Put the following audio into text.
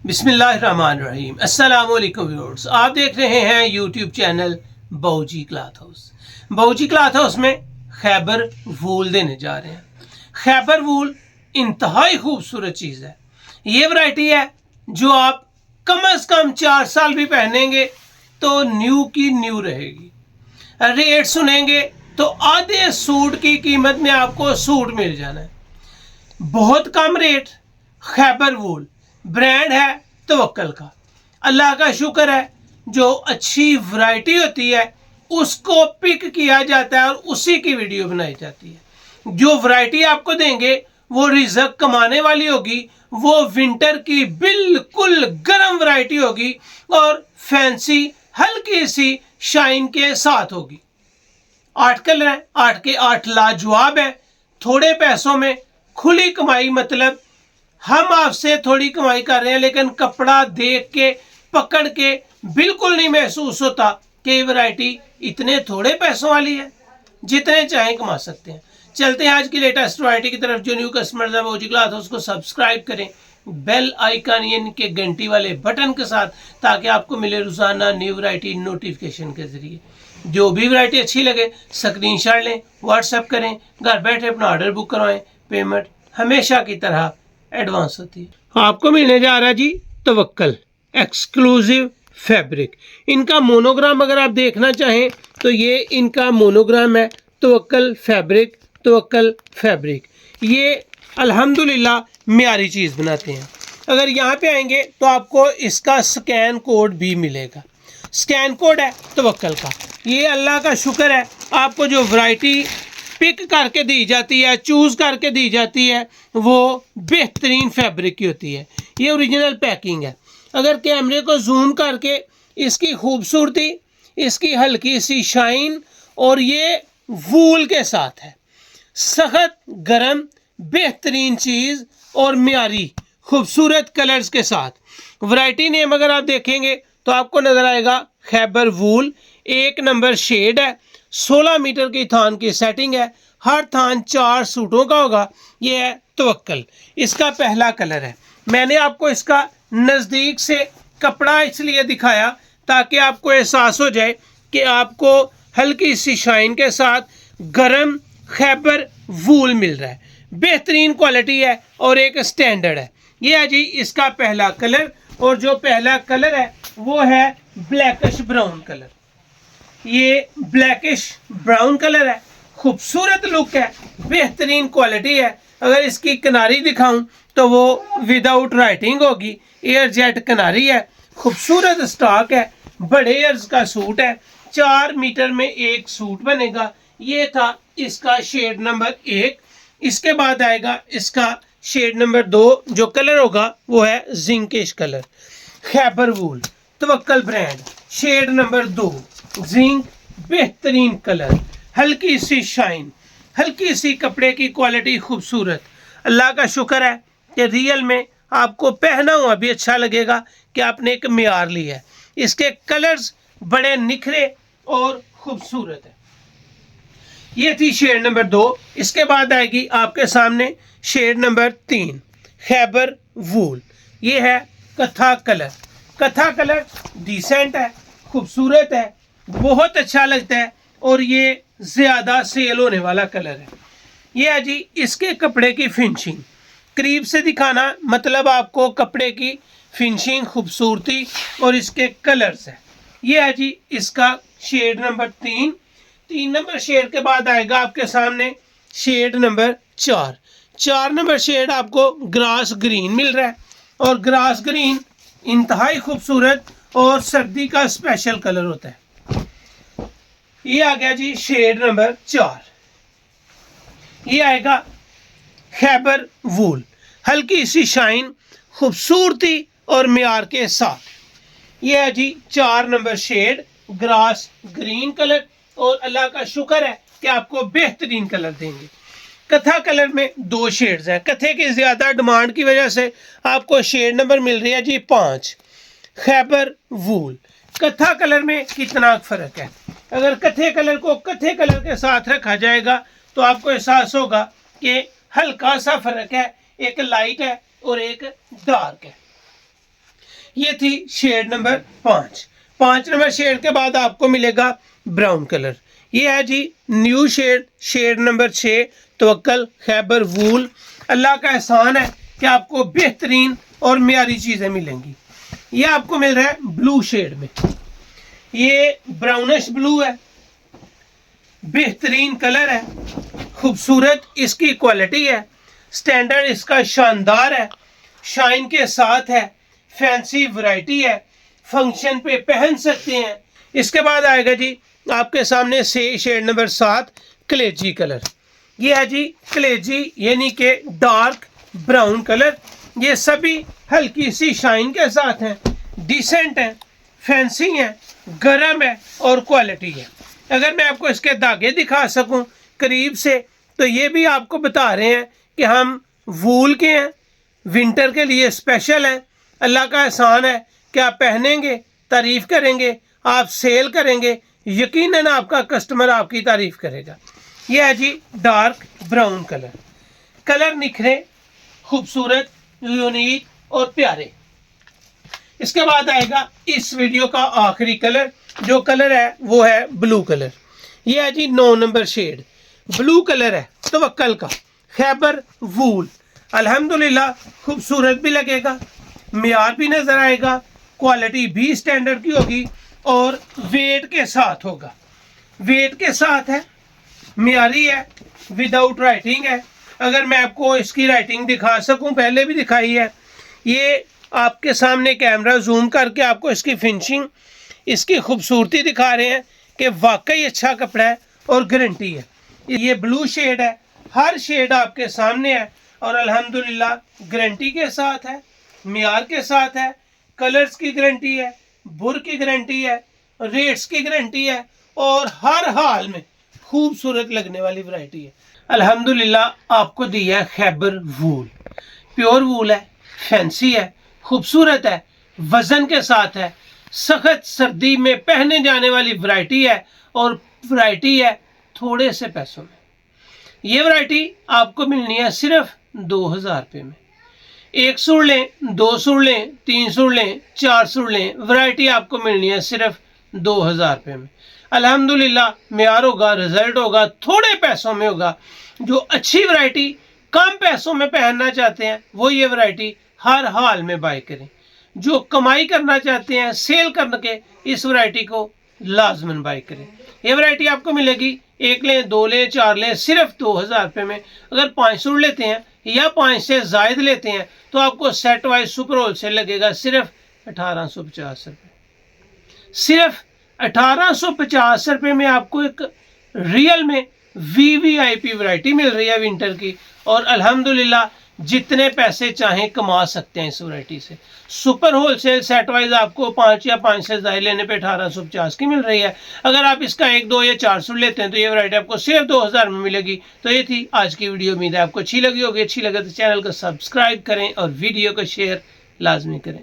बिस्मिल्लाहिर्रहमानिर्रहीम। अस्सलामुअलैकुम व्यूअर्स, आप देख रहे हैं YouTube channel Bauji cloth house. Bauji cloth house में खैबर वूल देने जा रहे हैं। खैबर वूल इंतहाई खूबसूरत चीज़ है। ये वैरायटी है जो आप कम अज़ कम 4 साल भी पहनेंगे तो न्यू की न्यू रहेगी। रेट सुनेंगे तो आधे सूट की कीमत में आपको सूट मिल जाना है। बहुत कम रेट। खैबर वूल ब्रांड है तवक्कल का। अल्लाह का शुक्र है, जो अच्छी वैरायटी होती है उसको पिक किया जाता है और उसी की वीडियो बनाई जाती है। जो वैरायटी आपको देंगे वो रिज़्क कमाने वाली होगी, वो विंटर की बिल्कुल गर्म वैरायटी होगी और फैंसी हल्की सी शाइन के साथ होगी। 8 कलर है, 8 के 8 लाजवाब है। थोड़े पैसों में खुली कमाई, मतलब हम आपसे थोड़ी कमाई कर रहे हैं, लेकिन कपड़ा देख के पकड़ के बिल्कुल नहीं महसूस होता कि ये वैरायटी इतने थोड़े पैसों वाली है। जितने चाहें कमा सकते हैं। चलते हैं आज की लेटेस्ट वैरायटी की तरफ। जो न्यू कस्टमर्स हैं बाऊजी क्लॉथ हाउस को सब्सक्राइब करें बेल आइकन यानी के घंटी वाले बटन के साथ, ताकि आपको मिले रोजाना न्यू वैरायटी नोटिफिकेशन के जरिए। जो भी वैरायटी अच्छी लगे स्क्रीनशॉट लें, व्हाट्सएप करें, घर बैठे अपना ऑर्डर बुक करवाएं। पेमेंट हमेशा की तरह एडवांस होती है। आपको मिलने जा रहा है जी तवक्कल एक्सक्लूसिव फैब्रिक। इनका मोनोग्राम अगर आप देखना चाहें तो ये इनका मोनोग्राम है, तवक्कल फैब्रिक, तवक्कल फैब्रिक। ये अल्हम्दुलिल्लाह म्यारी चीज़ बनाते हैं। अगर यहाँ पे आएंगे तो आपको इसका स्कैन कोड भी मिलेगा। स्कैन कोड है तवक्कल का। ये अल्लाह का शुक्र है, आपको जो वैरायटी पिक करके दी जाती है, चूज़ करके दी जाती है, वो बेहतरीन फैब्रिक की होती है। ये ओरिजिनल पैकिंग है। अगर कैमरे को जूम करके इसकी खूबसूरती, इसकी हल्की सी शाइन और ये वूल के साथ है, सख्त गरम बेहतरीन चीज़ और म्यारी खूबसूरत कलर्स के साथ। वैरायटी नेम अगर आप देखेंगे तो आपको नज़र आएगा खैबर वूल। 1 नंबर शेड है। 16 मीटर की थान की सेटिंग है। हर थान 4 सूटों का होगा। ये है तवक्कल। इसका पहला कलर है। मैंने आपको इसका नज़दीक से कपड़ा इसलिए दिखाया ताकि आपको एहसास हो जाए कि आपको हल्की सी शाइन के साथ गरम खैबर वूल मिल रहा है। बेहतरीन क्वालिटी है और एक स्टैंडर्ड है। ये है जी इसका पहला कलर, और जो पहला कलर है वो है ब्लैकिश ब्राउन कलर। ये ब्लैकिश ब्राउन कलर है, खूबसूरत लुक है, बेहतरीन क्वालिटी है। अगर इसकी किनारी दिखाऊं तो वो विदाउट राइटिंग होगी। एयर जेट किनारी है, खूबसूरत स्टॉक है, बड़े एयर्स का सूट है। 4 मीटर में एक सूट बनेगा। ये था इसका शेड नंबर 1। इसके बाद आएगा इसका शेड नंबर 2। जो कलर होगा वो है जिंकिश कलर। खैबर वूल तवक्कल ब्रांड, शेड नंबर 2 जिंक, बेहतरीन कलर, हल्की सी शाइन, हल्की सी कपड़े की क्वालिटी खूबसूरत। अल्लाह का शुक्र है कि रियल में आपको पहना हुआ भी अच्छा लगेगा कि आपने एक म्यार लिया है। इसके कलर्स बड़े निखरे और खूबसूरत है। ये थी शेड नंबर 2। इसके बाद आएगी आपके सामने शेड नंबर 3 खैबर वूल। ये है कथा कलर। कथा कलर डिसेंट है, खूबसूरत है, बहुत अच्छा लगता है और ये ज़्यादा सेल होने वाला कलर है। ये है जी इसके कपड़े की फिनिशिंग। करीब से दिखाना मतलब आपको कपड़े की फिनिशिंग, खूबसूरती और इसके कलर्स है। ये है जी इसका शेड नंबर 3। 3 नंबर शेड के बाद आएगा आपके सामने शेड नंबर 4। 4 नंबर शेड आपको ग्रास ग्रीन मिल रहा है, और ग्रास ग्रीन इंतहाई खूबसूरत और सर्दी का स्पेशल कलर होता है। ये आ गया जी शेड नंबर 4। ये आएगा खैबर वूल, हल्की सी शाइन, खूबसूरती और म्यार के साथ। ये है जी 4 number shade grass green colour, और अल्लाह का शुक्र है कि आपको बेहतरीन कलर देंगे। कथा कलर में 2 शेड्स हैं। कथे की ज़्यादा डिमांड की वजह से आपको शेड नंबर मिल रही है जी 5 खैबर वूल। कथा कलर में कितना फ़र्क है। अगर कथे कलर को कथे कलर के साथ रखा जाएगा तो आपको एहसास होगा कि हल्का सा फ़र्क है, एक लाइट है और एक डार्क है। ये थी शेड नंबर 5। 5 नंबर शेड के बाद आपको मिलेगा ब्राउन कलर। ये है जी new shade, shade number 6 तवक्कल Khyber वूल। अल्लाह का एहसान है कि आपको बेहतरीन और मियारी चीज़ें मिलेंगी। ये आपको मिल रहा है ब्लू शेड में, ये ब्राउनिश ब्लू है, बेहतरीन कलर है, खूबसूरत इसकी क्वालिटी है, स्टैंडर्ड इसका शानदार है, शाइन के साथ है, फैंसी वैरायटी है, फंक्शन पे पहन सकते हैं। इसके बाद आएगा जी आपके सामने से शेड नंबर 7 कलेजी कलर। ये है जी कलेजी यानी कि डार्क ब्राउन कलर। ये सभी हल्की सी शाइन के साथ हैं, डिसेंट हैं, फैंसी हैं, गर्म है और क्वालिटी है। अगर मैं आपको इसके धागे दिखा सकूं करीब से तो ये भी आपको बता रहे हैं कि हम वूल के हैं, विंटर के लिए स्पेशल हैं। अल्लाह का एहसान है कि आप पहनेंगे, तारीफ़ करेंगे, आप सेल करेंगे, यकीनन आपका कस्टमर आपकी तारीफ़ करेगा। यह है जी डार्क ब्राउन कलर। कलर निखरे, खूबसूरत, यूनिक और प्यारे। इसके बाद आएगा इस वीडियो का आखिरी कलर। जो कलर है वो है ब्लू कलर। ये है जी 9 नंबर शेड, ब्लू कलर है तवक्कल का खैबर वूल। अल्हम्दुलिल्लाह खूबसूरत भी लगेगा, मियार भी नज़र आएगा, क्वालिटी भी स्टैंडर्ड की होगी और वेट के साथ होगा। वेट के साथ है, मियारी है, विदाउट राइटिंग है। अगर मैं आपको इसकी राइटिंग दिखा सकूं, पहले भी दिखाई है। ये आपके सामने कैमरा जूम करके आपको इसकी फिनिशिंग, इसकी खूबसूरती दिखा रहे हैं कि वाकई अच्छा कपड़ा है और गारंटी है। ये ब्लू शेड है, हर शेड आपके सामने है और अल्हम्दुलिल्लाह गारंटी के साथ है, मियार के साथ है, कलर्स की गारंटी है, बुर की गारंटी है, रेट्स की गारंटी है और हर हाल में खूबसूरत लगने वाली वैरायटी है। अल्हम्दुलिल्लाह आपको दिया है खैबर वूल। प्योर वूल है, फैंसी है, खूबसूरत है, वजन के साथ है, सख्त सर्दी में पहने जाने वाली वैरायटी है और वैरायटी है थोड़े से पैसों में। ये वैरायटी आपको मिलनी है सिर्फ 2000 रुपये में। 1 सूट लें, 2 सूट लें, 3 सूट लें, 4 सूट लें, वैरायटी आपको मिलनी है सिर्फ 2000 रुपये में। अल्हम्दुलिल्लाह मियार होगा, रिजल्ट होगा, थोड़े पैसों में होगा। जो अच्छी वैरायटी कम पैसों में पहनना चाहते हैं वो ये वैरायटी हर हाल में बाय करें। जो कमाई करना चाहते हैं सेल करके इस वैरायटी को लाजमन बाय करें। ये वैरायटी आपको मिलेगी 1 लें, 2 लें, 4 लें, सिर्फ 2000 रुपये में। अगर 5 सूट लेते हैं या 5 से ज़ायद लेते हैं तो आपको सेट वाइज सुपर होलसेल लगेगा सिर्फ 1850 रुपये। सिर्फ 1850 रुपये में आपको एक रियल में VVIP वैरायटी मिल रही है विंटर की और अल्हम्दुलिल्लाह जितने पैसे चाहें कमा सकते हैं इस वैरायटी से। सुपर होलसेल सेट वाइज आपको 5 या 5 से ज़्यादा लेने पे 1850 की मिल रही है। अगर आप इसका 1, 2 या 4 सूट लेते हैं तो ये वैरायटी आपको सिर्फ 2000 में मिलेगी। तो ये थी आज की वीडियो। उम्मीद है आपको अच्छी लगी होगी। अच्छी लगे तो चैनल को सब्सक्राइब करें और वीडियो को शेयर लाजमी करें।